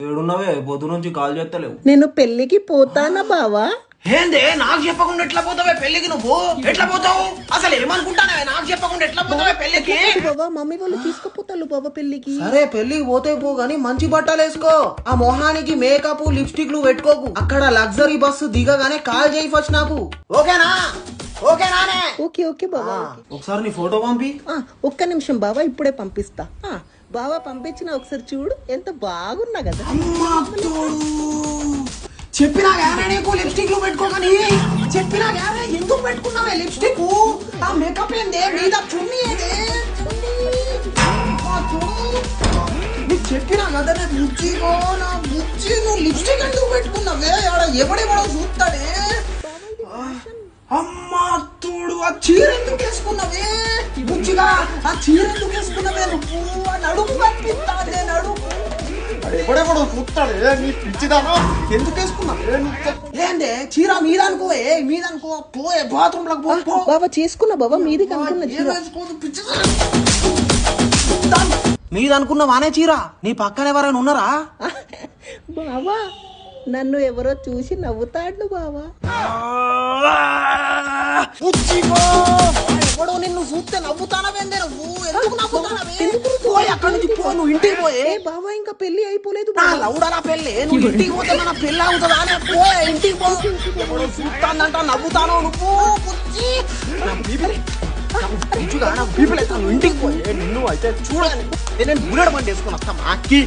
ఏడున్నవే పొద్దు నుంచి కాల్ చేస్తలేవు. నేను పెళ్లికి పోతానా బావా? ఏందే నాకు చెప్పకుండా ఎట్లా పోతావే పెళ్లికి? నువ్వు ఎట్లా పోతావు? అసలు ఏమనుకుంటానవే? నాకు చెప్పకుండా ఎట్లా పోతావే పెళ్లికి? బావా మమ్మీ వాళ్ళు తీసుకుపోతారు బావా పెళ్లికి. సరే పెళ్లికి పోతే పో గానీ మంచి బట్టలు వేసుకో. ఆ మొహానికి మేకప్ లిప్స్టిక్లు పెట్టుకోకు. అక్కడ లగ్జరీ బస్సు దిగగానే కాల్ చేయి ఫస్ట్ నాకు. ఓకేనా? ఓకేనానే? ఓకే ఓకే బావా. ఒకసారి నీ ఫోటో పంపి. ఒక్క నిమిషం బావా, ఇప్పుడే పంపిస్తా. బావా పంపించిన ఒకసారి చూడు, ఎంత బాగున్నా కదా. చెప్పినా గానే నీకు లిప్స్టిక్లు పెట్టుకోకని. చెప్పినా గానే ఎందుకు పెట్టుకున్నావే లిప్స్టిక్? ఆ మేకప్ ఏందే మీద చున్నీ ఏదే? నీకు చెప్పినా కదా బుజ్జిగో నా బుజ్జి, నువ్వు లిప్స్టిక్ ఎందుకు పెట్టుకున్నావే? ఎవడెవడో చూస్తాడే. అమ్మా తోడు, ఆ చీర ఎందుకు వేసుకున్నావే బుజ్జిగా? ఆ చీర ఎందుకు వేసుకున్నావే నువ్వు? ఆ నడుము కనిపిస్తాదే నడుము. ఎవడెవడో చూస్తాడే నీ పిచ్చిదానా? ఎందుకు వేసుకున్నావే? ఏందే చీర మీద అనుకోవే, మీద అనుకో. పోయే బాత్రూమ్ లకు పో. బావా చేసుకున్నా బావా, మీది కనుకున్న చీర. మీద అనుకున్నావానే చీర? నీ పక్కన ఎవరైనా ఉన్నారా? బావా నన్ను ఎవరో చూసి నవ్వుతాడు బావా. ఎవడో నిన్ను చూస్తే నవ్వుతానవేందే నువ్వు? ఎందుకు నవ్వుతానవే? పోయి అక్కడి నుంచి పో, నువ్వు ఇంటికి పోయే. బావా ఇంకా పెళ్లి అయిపోలేదు నా లౌడరా పెళ్ళి, నువ్వు ఇంటికి పోతే మన పెళ్ళి అవుతుందా? పోయే ఇంటికి పో. ఎవడో చూస్తానంట నవ్వుతానో నువ్వు? ఇంటికి పోయే. నిన్ను అయితే చూడని నేను బుల్లెట్ బండి వేసుకుని వస్తా మాకి.